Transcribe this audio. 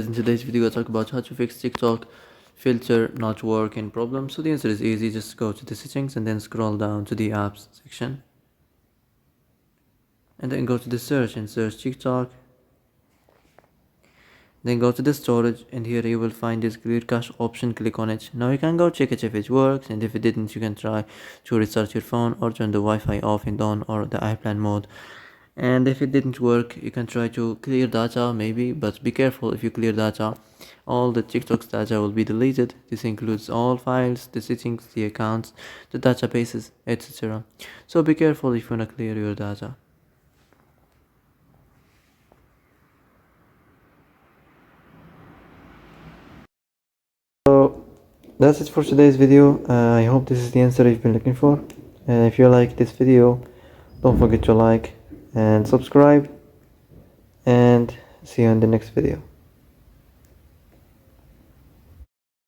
In today's video, I'll talk about how to fix TikTok filter not working problem. So the answer is easy. Just go to the settings and then scroll down to the apps section. And then go to the search and search TikTok. Then go to the storage and here you will find this clear cache option. Click on it. Now you can go check it if it works, and if it didn't, you can try to restart your phone or turn the Wi-Fi off and on or the airplane mode. And if it didn't work, you can try to clear data maybe, but be careful. If you clear data, all the TikTok's data will be deleted. This includes all files, the settings, the accounts, the databases, etc. So be careful if you wanna clear your data. So that's it for today's video. I hope this is the answer you've been looking for. And if you like this video, don't forget to like and subscribe, and see you in the next video.